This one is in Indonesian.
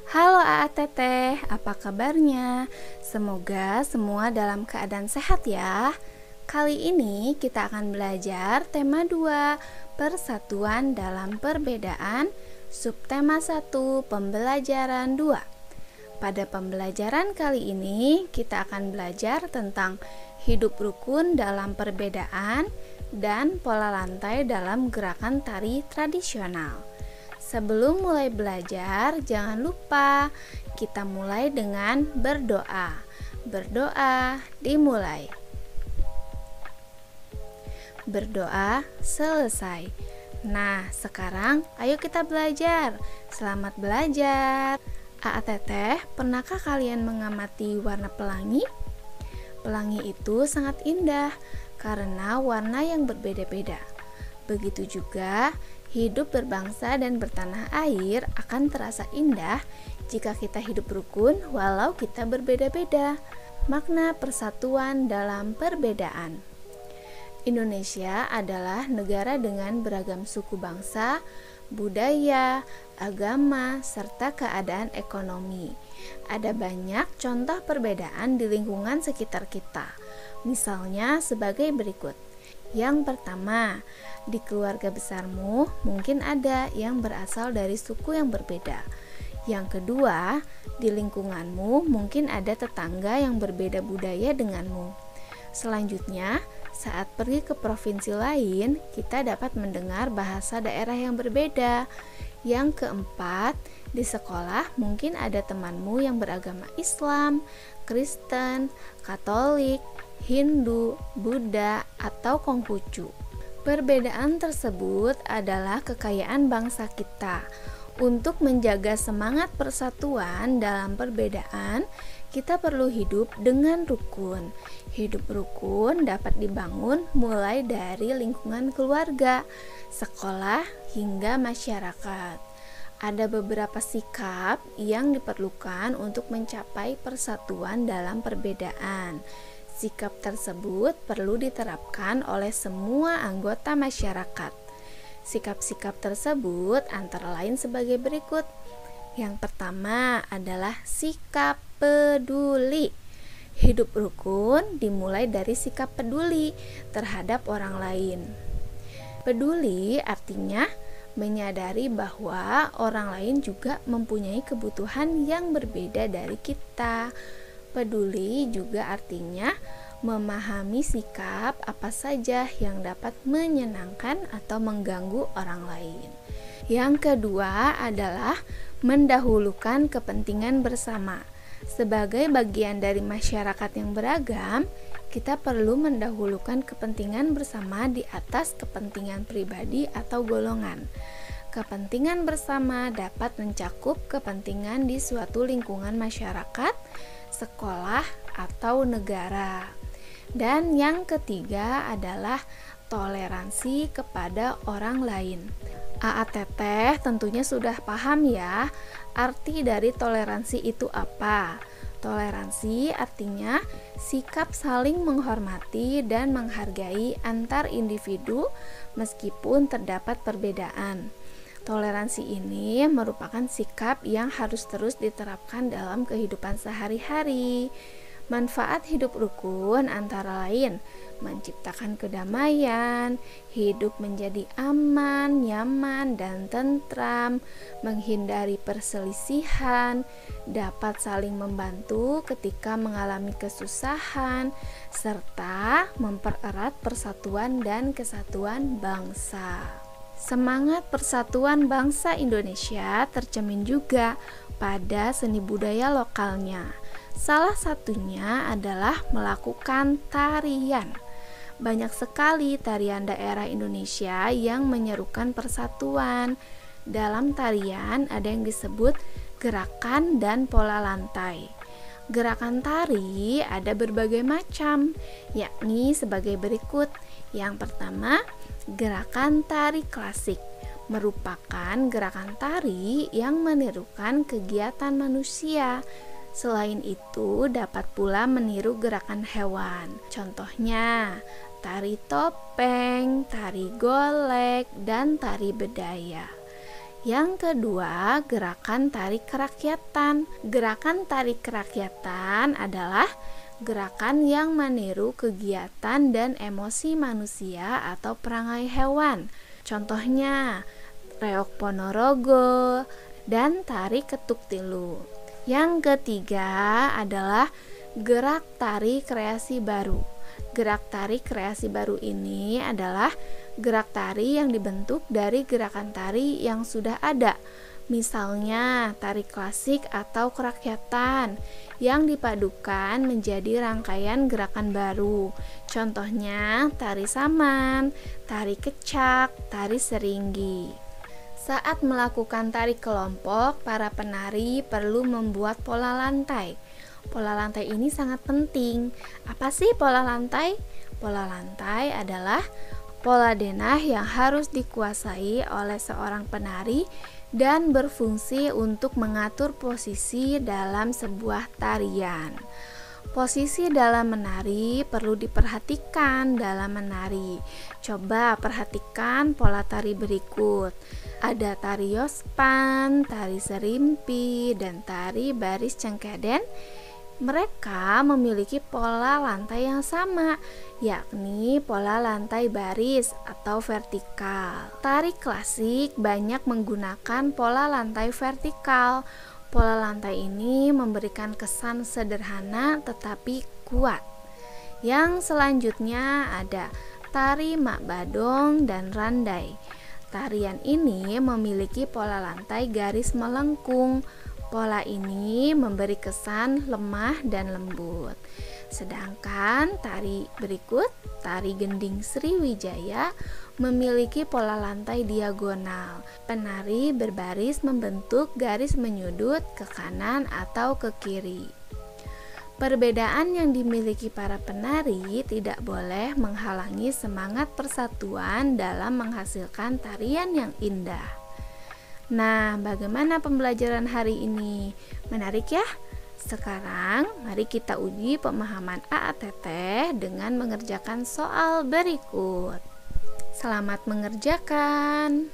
Halo Aa Teteh, apa kabarnya? Semoga semua dalam keadaan sehat ya. Kali ini kita akan belajar tema 2, Persatuan dalam Perbedaan, subtema 1, Pembelajaran 2. Pada pembelajaran kali ini kita akan belajar tentang hidup rukun dalam perbedaan dan pola lantai dalam gerakan tari tradisional. Sebelum mulai belajar, jangan lupa kita mulai dengan berdoa. Berdoa dimulai. Berdoa selesai. Nah, sekarang ayo kita belajar. Selamat belajar. Aa Teteh, pernahkah kalian mengamati warna pelangi? Pelangi itu sangat indah karena warna yang berbeda-beda. Begitu juga hidup berbangsa dan bertanah air akan terasa indah jika kita hidup rukun walau kita berbeda-beda. Makna persatuan dalam perbedaan. Indonesia adalah negara dengan beragam suku bangsa, budaya, agama, serta keadaan ekonomi. Ada banyak contoh perbedaan di lingkungan sekitar kita. Misalnya sebagai berikut. Yang pertama, di keluarga besarmu mungkin ada yang berasal dari suku yang berbeda. Yang kedua, di lingkunganmu mungkin ada tetangga yang berbeda budaya denganmu. Selanjutnya, saat pergi ke provinsi lain, kita dapat mendengar bahasa daerah yang berbeda. Yang keempat, di sekolah mungkin ada temanmu yang beragama Islam, Kristen, Katolik, Hindu, Buddha, atau Konghucu. Perbedaan tersebut adalah kekayaan bangsa kita. Untuk menjaga semangat persatuan dalam perbedaan, kita perlu hidup dengan rukun. Hidup rukun dapat dibangun mulai dari lingkungan keluarga, sekolah, hingga masyarakat. Ada beberapa sikap yang diperlukan untuk mencapai persatuan dalam perbedaan. Sikap tersebut perlu diterapkan oleh semua anggota masyarakat. Sikap-sikap tersebut antara lain sebagai berikut. Yang pertama adalah sikap peduli. Hidup rukun dimulai dari sikap peduli terhadap orang lain. Peduli artinya menyadari bahwa orang lain juga mempunyai kebutuhan yang berbeda dari kita. Peduli juga artinya memahami sikap apa saja yang dapat menyenangkan atau mengganggu orang lain. Yang kedua adalah mendahulukan kepentingan bersama. Sebagai bagian dari masyarakat yang beragam, kita perlu mendahulukan kepentingan bersama di atas kepentingan pribadi atau golongan. Kepentingan bersama dapat mencakup kepentingan di suatu lingkungan masyarakat, sekolah, atau negara. Dan yang ketiga adalah toleransi kepada orang lain. Aa Teteh tentunya sudah paham ya, arti dari toleransi itu apa? Toleransi artinya sikap saling menghormati dan menghargai antar individu meskipun terdapat perbedaan. Toleransi ini merupakan sikap yang harus terus diterapkan dalam kehidupan sehari-hari. Manfaat hidup rukun antara lain menciptakan kedamaian, hidup menjadi aman, nyaman, dan tentram, menghindari perselisihan, dapat saling membantu ketika mengalami kesusahan, serta mempererat persatuan dan kesatuan bangsa. Semangat persatuan bangsa Indonesia tercermin juga pada seni budaya lokalnya. Salah satunya adalah melakukan tarian. Banyak sekali tarian daerah Indonesia yang menyerukan persatuan. Dalam tarian ada yang disebut gerakan dan pola lantai. Gerakan tari ada berbagai macam, yakni sebagai berikut. Yang pertama, gerakan tari klasik merupakan gerakan tari yang menirukan kegiatan manusia. Selain itu, dapat pula meniru gerakan hewan. Contohnya, tari topeng, tari golek, dan tari bedaya. Yang kedua, gerakan tari kerakyatan. Gerakan tari kerakyatan adalah gerakan yang meniru kegiatan dan emosi manusia atau perangai hewan. Contohnya, reok Ponorogo dan tari ketuk tilu. Yang ketiga adalah gerak tari kreasi baru. Gerak tari kreasi baru ini adalah gerak tari yang dibentuk dari gerakan tari yang sudah ada. Misalnya tari klasik atau kerakyatan yang dipadukan menjadi rangkaian gerakan baru. Contohnya tari saman, tari kecak, tari seringgi. Saat melakukan tari kelompok, para penari perlu membuat pola lantai. Pola lantai ini sangat penting. Apa sih pola lantai? Pola lantai adalah pola denah yang harus dikuasai oleh seorang penari dan berfungsi untuk mengatur posisi dalam sebuah tarian. Posisi dalam menari perlu diperhatikan dalam menari. Coba perhatikan pola tari berikut. Ada tari yospan, tari serimpi, dan tari baris cengkeden. Mereka memiliki pola lantai yang sama, yakni pola lantai baris atau vertikal. Tari klasik banyak menggunakan pola lantai vertikal. Pola lantai ini memberikan kesan sederhana tetapi kuat. Yang selanjutnya ada tari mak badong dan randai. Tarian ini memiliki pola lantai garis melengkung. Pola ini memberi kesan lemah dan lembut. Sedangkan tari berikut, tari gending Sriwijaya, memiliki pola lantai diagonal. Penari berbaris membentuk garis menyudut ke kanan atau ke kiri. Perbedaan yang dimiliki para penari tidak boleh menghalangi semangat persatuan dalam menghasilkan tarian yang indah. Nah, bagaimana pembelajaran hari ini? Menarik ya? Sekarang, mari kita uji pemahaman AATT dengan mengerjakan soal berikut. Selamat mengerjakan.